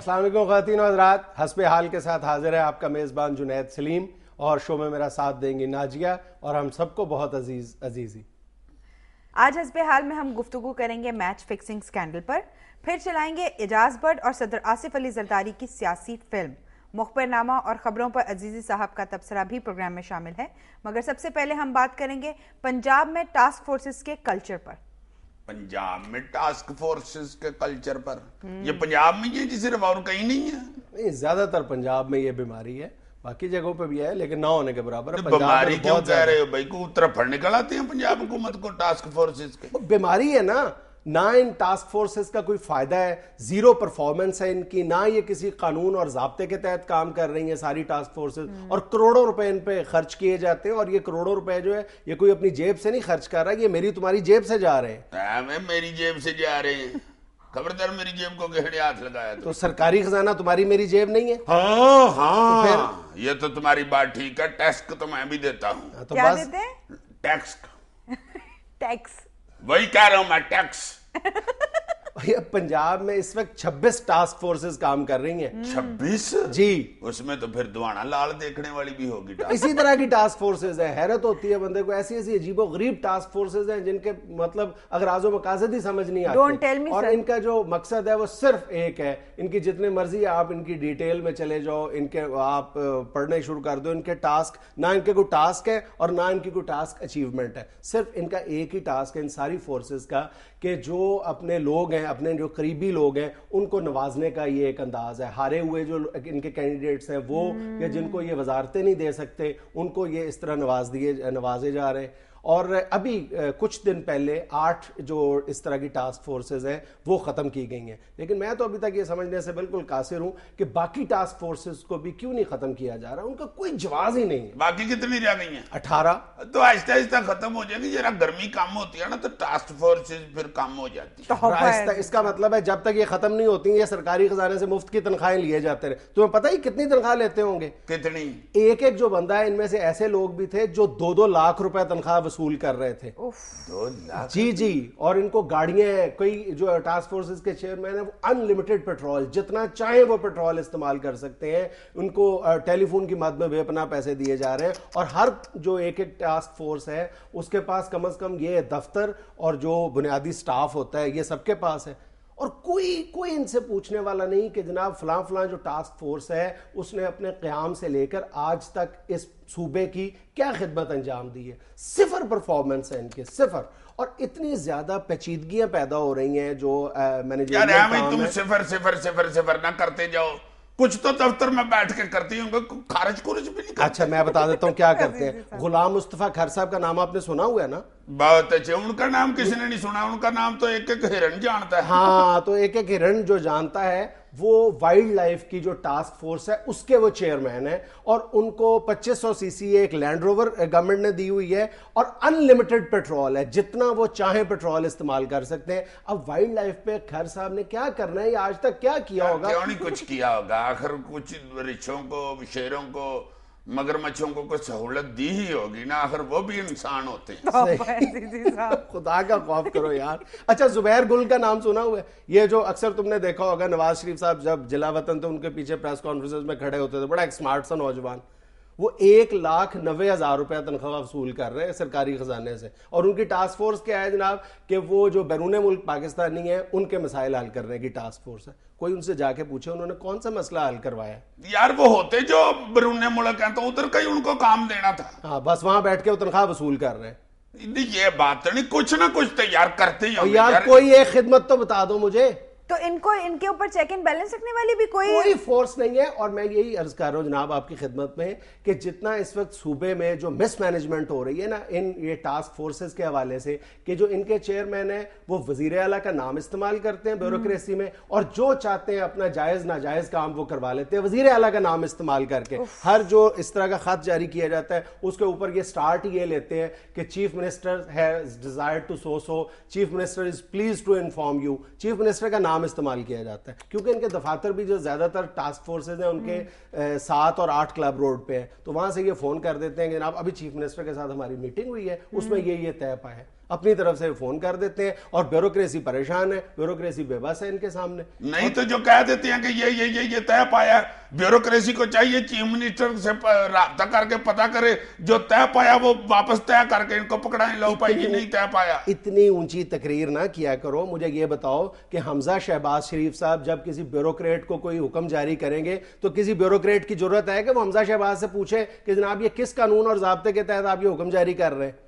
السلام علیکم خواتین و حضرات، حسب حال کے ساتھ حاضر ہے آپ کا میزبان جنید سلیم، اور شو میں میرا ساتھ دیں گی ناجیہ اور ہم سب کو بہت عزیزی۔ آج حسب حال میں ہم گفتگو کریں گے میچ فکسنگ سکینڈل پر، پھر چلائیں گے اعجاز بٹ اور صدر آصف علی زرداری کی سیاسی فلم، مخبر نامہ اور خبروں پر عزیزی صاحب کا تبصرہ بھی پروگرام میں شامل ہے۔ مگر سب سے پہلے ہم بات کریں گے پنجاب میں ٹاسک فورسز کے کلچر پر۔ پنجاب میں ٹاسک فورسز کے کلچر پر، یہ پنجاب میں یہ صرف اور کہیں نہیں ہے؟ نہیں، زیادہ تر پنجاب میں یہ بیماری ہے، باقی جگہوں پہ بھی ہے لیکن نہ ہونے کے برابر ہے۔ بیماری کیوں کہہ رہے ہو بھائی؟ کو طرف پھڑ نکل آتے ہیں پنجاب حکومت کو ٹاسک فورسز کے؟ بیماری ہے نا، نہ ان ٹاسک فورسز کا کوئی فائدہ ہے، زیرو پرفارمنس ہے ان کی، نہ یہ کسی قانون اور ضابطے کے تحت کام کر رہی ہیں ساری ٹاسک فورسز، اور کروڑوں روپے ان پہ خرچ کیے جاتے ہیں، اور یہ کروڑوں روپے جو ہے یہ کوئی اپنی جیب سے نہیں خرچ کر رہا، یہ میری تمہاری جیب سے جا رہے ہیں۔ میری جیب سے جا رہے ہیں؟ خبردار میری جیب کو گہرے ہاتھ لگایا تو سرکاری خزانہ تمہاری میری جیب نہیں ہے؟ ہاں یہ تو تمہاری بات ٹھیک ہے، ٹیکس تو میں بھی دیتا ہوں۔ کیا دیتے ہیں؟ ٹیکس ٹیکس، وہی کہہ رہا ہوں میں، ٹیکس۔ پنجاب میں اس وقت 26 ٹاسک فورسز کام کر رہی ہیں۔ 26؟ جی، اس میں تو پھر دوانا لال دیکھنے والی بھی ہوگی۔ اسی طرح کی ٹاسک فورسز ہیں، حیرت ہوتی ہے بندے کو، ایسی ایسی عجیب و غریب ٹاسک فورسز ہیں جن کے مطلب اغراض و مقاصد ہی سمجھ نہیں آتے، اور ان کا جو مقصد ہے وہ صرف ایک ہے، ان کی جتنے مرضی آپ ان کی ڈیٹیل میں چلے جاؤ، ان کے آپ پڑھنے شروع کر دو، ان کے ٹاسک، نہ ان کے کوئی ٹاسک ہے اور نہ ان کی کوئی ٹاسک اچیومنٹ ہے، صرف ان کا ایک ہی ٹاسک ہے ان ساری فورسز کا کہ جو اپنے لوگ ہیں، اپنے جو قریبی لوگ ہیں، ان کو نوازنے کا یہ ایک انداز ہے۔ ہارے ہوئے جو ان کے کینڈیڈیٹس ہیں وہ، یا جن کو یہ وزارتیں نہیں دے سکتے، ان کو یہ اس طرح نوازے جا رہے ہیں۔ اور ابھی کچھ دن پہلے 8 جو اس طرح کی ٹاسک فورسز ہیں وہ ختم کی گئی ہیں، لیکن میں تو ابھی تک یہ سمجھنے سے بالکل قاصر ہوں کہ باقی ٹاسک فورسز کو بھی کیوں نہیں ختم کیا جا رہا، ان کا کوئی جواز ہی نہیں ہے۔ باقی کتنی رہ گئی ہیں؟ 18۔ تو آہستہ آہستہ ختم ہو جائے گی، ذرا گرمی کم ہوتی ہے نا تو ٹاسک فورسز پھر کم ہو جاتی ہے۔ اس کا مطلب ہے جب تک یہ ختم نہیں ہوتی یہ سرکاری خزانے سے مفت کی تنخواہیں لیے جاتے رہے۔ تمہیں پتہ ہی کتنی تنخواہ لیتے ہوں گے؟ کتنی؟ ایک جو بندہ ہے، ان میں سے ایسے لوگ بھی تھے جو 2-2 لاکھ روپے تنخواہ وصول کر رہے تھے۔ 2 لاکھ؟ جی، اور ان کو گاڑیاں ہیں، کوئی جو ٹاسک فورسز کے چیئرمین ہیں وہ ان لمیٹڈ پیٹرول، جتنا چاہیں وہ پیٹرول استعمال کر سکتے ہیں، ان کو ٹیلی فون کی مد میں بے پناہ پیسے دیے جا رہے ہیں، اور ہر جو ایک ٹاسک فورس ہے اس کے پاس کم از کم یہ دفتر اور جو بنیادی سٹاف ہوتا ہے یہ سب کے پاس ہے، اور کوئی ان سے پوچھنے والا نہیں کہ جناب فلاں جو ٹاسک فورس ہے اس نے اپنے قیام سے لے کر آج تک اس صوبے کی کیا خدمت انجام دی ہے۔ 0 پرفارمنس ہے ان کے، 0، اور اتنی زیادہ پیچیدگیاں پیدا ہو رہی ہیں جو مینیجمنٹ کام ہے۔ تم 0 نہ کرتے جاؤ، کچھ تو دفتر میں بیٹھ کے کرتی ہوں گے، خارج کورج بھی نہیں کرتے۔ اچھا میں بتا دیتا ہوں کیا کرتے ہیں۔ غلام مصطفیٰ کھر صاحب کا نام آپ نے سنا ہوا ہے نا؟ بہت اچھے، ان کا نام کسی نے نہیں سنا، ان کا نام تو ایک ہرن جانتا ہے۔ ہاں، تو ایک ہرن جو جانتا ہے وہ وائلڈ لائف کی جو ٹاسک فورس ہے اس کے وہ چیئرمین ہیں، اور ان کو 2500 سی سی ایک لینڈ روور گورنمنٹ نے دی ہوئی ہے، اور ان لمیٹڈ پیٹرول ہے، جتنا وہ چاہیں پیٹرول استعمال کر سکتے ہیں۔ اب وائلڈ لائف پہ کھر صاحب نے کیا کرنا ہے، آج تک کیا کیا ہوگا؟ کیوں نہیں کچھ کیا ہوگا؟ آخر کچھ رچھوں کو، شیروں کو، مگرمچھوں کو کوئی سہولت دی ہی ہوگی نا، آخر وہ بھی انسان ہوتے ہیں۔ خدا کا خوف کرو یار۔ اچھا زبیر گل کا نام سنا ہوا ہے؟ یہ جو اکثر تم نے دیکھا ہوگا نواز شریف صاحب جب جلا وطن تو ان کے پیچھے پریس کانفرنسز میں کھڑے ہوتے تھے، بڑا ایک سمارٹ سا نوجوان، وہ 1,90,000 روپے تنخواہ وصول کر رہے ہیں سرکاری خزانے سے، اور ان کی ٹاسک فورس کیا ہے جناب کہ وہ جو بیرون ملک پاکستانی ہیں ان کے مسائل حل کرنے کی ٹاسک فورس ہے۔ کوئی ان سے جا کے پوچھے انہوں نے کون سا مسئلہ حل کروایا؟ یار وہ ہوتے جو بیرون ملک ہیں تو ادھر کا ہی ان کو کام دینا تھا۔ ہاں، بس وہاں بیٹھ کے وہ تنخواہ وصول کر رہے ہیں۔ یہ بات نہیں، کچھ نہ کچھ تو یار کرتے ہی ہوں گے یار کوئی ایک خدمت تو بتا دو مجھے۔ تو ان کے اوپر چیک اینڈ بیلنس رکھنے والی بھی کوئی فورس نہیں ہے، اور میں یہی عرض کر رہا ہوں جناب آپ کی خدمت میں کہ جتنا اس وقت صوبے میں جو مس مینجمنٹ ہو رہی ہے نا ان یہ ٹاسک فورسز کے حوالے سے، کہ جو ان کے چیئرمین ہیں وہ وزیر اعلیٰ کا نام استعمال کرتے ہیں بیوروکریسی میں، اور جو چاہتے ہیں اپنا جائز ناجائز کام وہ کروا لیتے ہیں وزیر اعلیٰ کا نام استعمال کر کے۔ ہر جو اس طرح کا خط جاری کیا جاتا ہے اس کے اوپر یہ سٹارٹ یہ لیتے ہیں کہ chief minister has desired to so, chief minister is please to inform you, chief minister کا نام استعمال کیا جاتا ہے، کیونکہ ان کے دفاتر بھی جو زیادہ تر ٹاسک فورسز ہیں ان کے 7 اور 8 کلب روڈ پہ ہیں، تو وہاں سے یہ فون کر دیتے ہیں کہ جناب ابھی چیف منسٹر کے ساتھ ہماری میٹنگ ہوئی ہے، اس میں یہ طے پایا ہے۔ اپنی طرف سے فون کر دیتے ہیں اور بیوروکریسی پریشان ہے, بیوروکریسی بے بس ہے ان کے سامنے. نہیں تو جو کہہ دیتے ہیں کہ یہ طے پایا ہے, بیوروکریسی کو چاہیے چیف منسٹر سے رابطہ کر کے پتا کرے, جو طے پایا وہ واپس طے کر کے ان کو پکڑائیں, لو بھائی یہ نہیں طے پایا. اتنی اونچی تقریر نہ کیا کرو. مجھے یہ بتاؤ کہ حمزہ شہباز شریف صاحب جب کسی بیوروکریٹ کو کوئی حکم جاری کریں گے تو کسی بیوروکریٹ کی ضرورت ہے کہ وہ حمزہ شہباز سے پوچھے کہ جناب یہ کس قانون اور ضابطے کے تحت آپ یہ حکم جاری کر رہے ہیں؟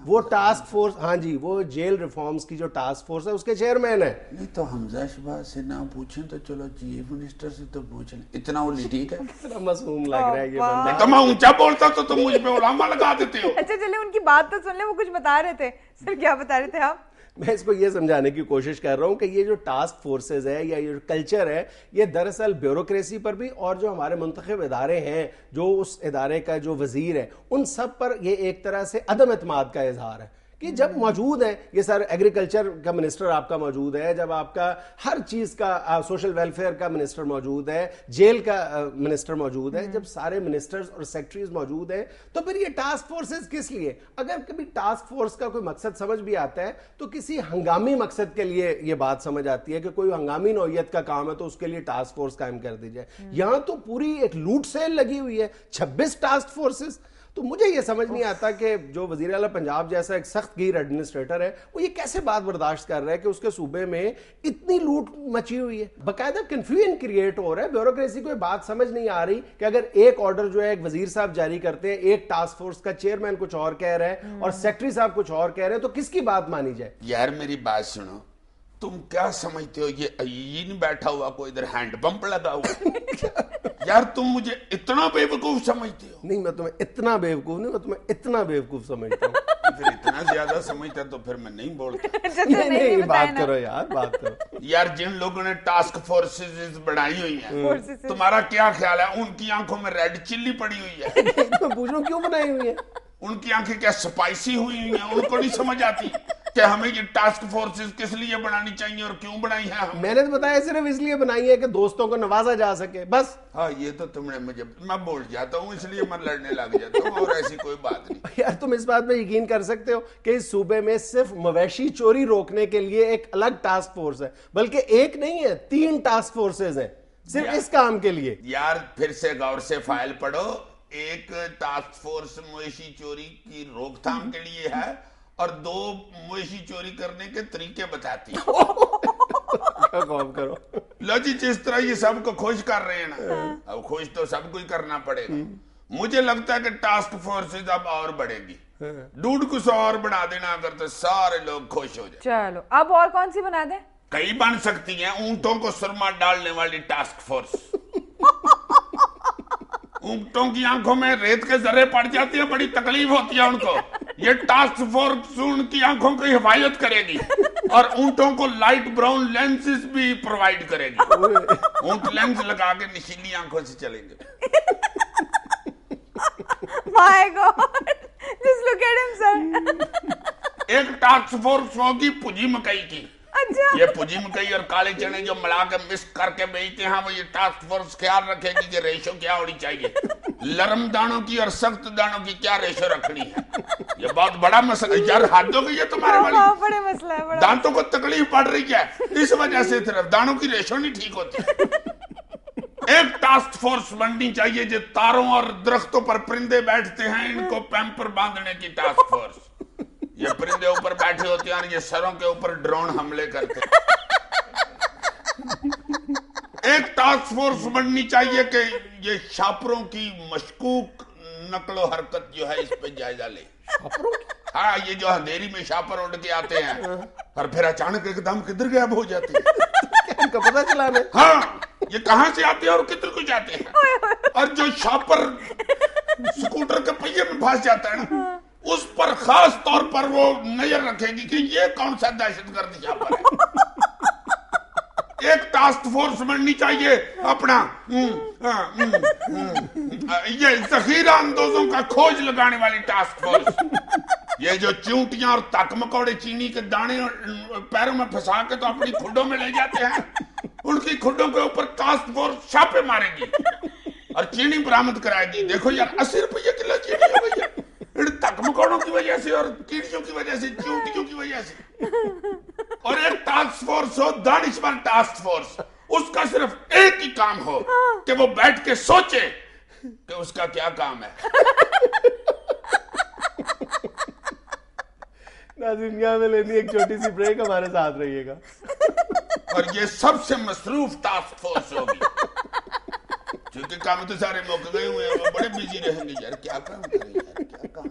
وہ ٹاسک فورس, ہاں جی, وہ جیل ریفارمز کی جو ٹاسک فورس ہے اس کے چیئرمین ہے. نہیں تو حمزہ شہباز سے نہ پوچھیں تو چلو چیف منسٹر سے تو پوچھ لیں, اتنا وہ ٹھیک ہے. اتنا معصوم لگ رہا ہے یہ بندہ. تو میں اونچا بولتا تو مجھ پہ علامہ لگا دیتے ہو. اچھا چلے ان کی بات تو سن لیں, وہ کچھ بتا رہے تھے. سر کیا بتا رہے تھے آپ؟ میں اس کو یہ سمجھانے کی کوشش کر رہا ہوں کہ یہ جو ٹاسک فورسز ہے یا یہ جو کلچر ہے, یہ دراصل بیوروکریسی پر بھی اور جو ہمارے منتخب ادارے ہیں, جو اس ادارے کا جو وزیر ہے, ان سب پر یہ ایک طرح سے عدم اعتماد کا اظہار ہے کہ جب موجود ہیں یہ سر, ایگریکلچر کا منسٹر آپ کا موجود ہے, جب آپ کا ہر چیز کا سوشل ویلفیئر کا منسٹر موجود ہے, جیل کا منسٹر موجود ہے, جب سارے منسٹرز اور سیکٹریز موجود ہیں تو پھر یہ ٹاسک فورسز کس لیے؟ اگر کبھی ٹاسک فورس کا کوئی مقصد سمجھ بھی آتا ہے تو کسی ہنگامی مقصد کے لیے یہ بات سمجھ آتی ہے کہ کوئی ہنگامی نوعیت کا کام ہے تو اس کے لیے ٹاسک فورس قائم کر دی جائے. یہاں تو پوری ایک لوٹ سیل لگی ہوئی ہے, 26 ٹاسک فورسز. تو مجھے یہ سمجھ نہیں آتا کہ جو وزیر اعلیٰ پنجاب جیسا ایک سخت گیر ایڈمنسٹریٹر ہے وہ یہ کیسے بات برداشت کر رہا ہے کہ اس کے صوبے میں اتنی لوٹ مچی ہوئی ہے, باقاعدہ کنفیوژن کریٹ ہو رہا ہے. بیوروکریسی کو یہ بات سمجھ نہیں آ رہی کہ اگر ایک آرڈر جو ہے ایک وزیر صاحب جاری کرتے ہیں, ایک ٹاسک فورس کا چیئرمین کچھ اور کہہ رہا ہے اور سیکٹری صاحب کچھ اور کہہ رہے ہیں, تو کس کی بات مانی جائے؟ یار میری بات سنو, تم کیا سمجھتے ہو یہ نہیں بیٹھا ہوا کوئی ادھر ہینڈ پمپ لگا ہوا؟ یار تم مجھے اتنا بے وقوف سمجھتے ہو؟ نہیں, میں تمہیں اتنا بے وقوف نہیں, میں تمہیں اتنا بے وقوف سمجھتا ہوں. پھر اتنا زیادہ سمجھتا تو پھر میں نہیں بولتا. نہیں, بات کرو یار, بات کرو. یار جن لوگوں نے ٹاسک فورسز بنائی ہوئی ہیں, تمہارا کیا خیال ہے ان کی آنکھوں میں ریڈ چلی پڑی ہوئی ہے؟ میں پوچھ رہا ہوں کیوں بنائی ہوئی ہے؟ ان کی آنکھیں کیا سپائسی ہوئی ہیں؟ ان کو نہیں سمجھ آتی کہ ہمیں یہ ٹاسک فورسز کس لیے بنانی چاہیے اور کیوں بنائی ہیں؟ میں نے تو بتایا صرف اس لیے بنائی ہے کہ دوستوں کو نوازا جا سکے, بس. ہاں یہ تو تم نے مجھے, میں بول جاتا ہوں اس لیے میں لڑنے لگ جاتا ہوں, اور ایسی کوئی بات نہیں. یار تم اس بات پہ یقین کر سکتے ہو کہ اس صوبے میں صرف مویشی چوری روکنے کے لیے ایک الگ ٹاسک فورس ہے, بلکہ ایک نہیں ہے, 3 ٹاسک فورسز ہیں صرف اس کام کے لیے. یار پھر سے غور سے فائل پڑھو. ایک ٹاسک فورس مویشی چوری کی روک تھام کے لیے ہے اور 2 مویشی چوری کرنے کے طریقے بتاتی ہے. غور کرو. لو جی, جس طرح یہ سب کو خوش کر رہے ہیں نا, اب خوش تو سب کو ہی کرنا پڑے گا. مجھے لگتا ہے کہ ٹاسک فورسز اب اور بڑھے گی, 150 اور بڑھا دینا اگر تو سارے لوگ خوش ہو جائیں. چلو اب اور کون سی بنا دیں؟ کئی بن سکتی ہیں. اونٹوں کو سرما ڈالنے والی ٹاسک فورس. اونٹوں کی آنکھوں میں ریت کے ذرے پڑ جاتی ہیں, بڑی تکلیف ہوتی ہے ان کو. یہ ٹاسک فورس ان کی آنکھوں کی حفاظت کرے گی اور اونٹوں کو لائٹ براؤن لینسز بھی پرووائڈ کرے گی. اونٹ لینس لگا کے نشیلی آنکھوں سے چلیں گے. My God, just look at him, sir. ایک ٹاسک فورس ہوگی پجی مکئی کی. یہ پجی مکئی اور کالے چنے جو ملا کے مکس کر کے بیچتے ہیں, وہ یہ ٹاسک فورس خیال رکھے گی کہ ریشو کیا ہونی چاہیے, لرم دانوں کی اور سخت دانوں کی کیا ریشو رکھنی ہے. یہ بہت بڑا مسئلہ یار, حد ہو گئی ہے تمہارے والی. بڑے مسئلہ ہے, دانتوں کو تکلیف پڑ رہی ہے, اس وجہ سے صرف دانوں کی ریشو نہیں ٹھیک ہوتی. ایک ٹاسک فورس بننی چاہیے جو تاروں اور درختوں پر پرندے بیٹھتے ہیں, ان کو پیمپر باندھنے کی ٹاسک فورس. یہ پرندے اوپر بیٹھے ہوتے ہیں اور یہ سروں کے اوپر ڈرون حملے کرتے ہیں. ایک ٹاسک فورس بننی چاہیے کہ یہ شاپروں کی مشکوک نقل و حرکت جو ہے اس پہ جائزہ لے. ہاں, یہ جو اندھیری میں شاپر اڑ کے آتے ہیں اور پھر اچانک ایک دم کدھر غائب ہو جاتے ہیں, ان کا پتہ چلا نہیں. ہاں, یہ کہاں سے آتے ہیں اور کدھر کو جاتے ہیں. اور جو شاپر سکوٹر کے پہیے میں پھنس جاتا ہے نا, اس پر خاص طور پر وہ نظر رکھے گی کہ یہ کون سا دہشت گرد شاپر ہے. ایک ٹاسک فورس بننی چاہیے اپنا یہ ذخیرہ اندوزوں کا کھوج لگانے والی ٹاسک فورس. یہ جو چونٹیاں اور تک مکوڑے چینی کے دانے پیروں میں پھنسا کے تو اپنی کھڈوں میں لے جاتے ہیں, ان کی کھڈوں کے اوپر ٹاسک فورس چھاپے مارے گی اور چینی برآمد کرائے گی. دیکھو یار 80 روپیے کلو چینی ہو گئی ہے, تک مکوڑوں کی وجہ سے اور کیڑیوں کی وجہ سے, چیونٹیوں کی وجہ سے. اور ایک ٹاسک فورس ہو, دانشور ٹاسک فورس, اس کا صرف ایک ہی کام ہو کہ وہ بیٹھ کے سوچے کہ اس کا کیا کام ہے. ناظرین یہاں میں لینی ایک چھوٹی سی بریک, ہمارے ساتھ رہیے گا. اور یہ سب سے مصروف ٹاسک فورس ہوگی, کیونکہ کام تو سارے موقع گئے ہوئے ہیں, وہ بڑے بزی رہیں گے. یار کیا کام کریں, یار کیا کام.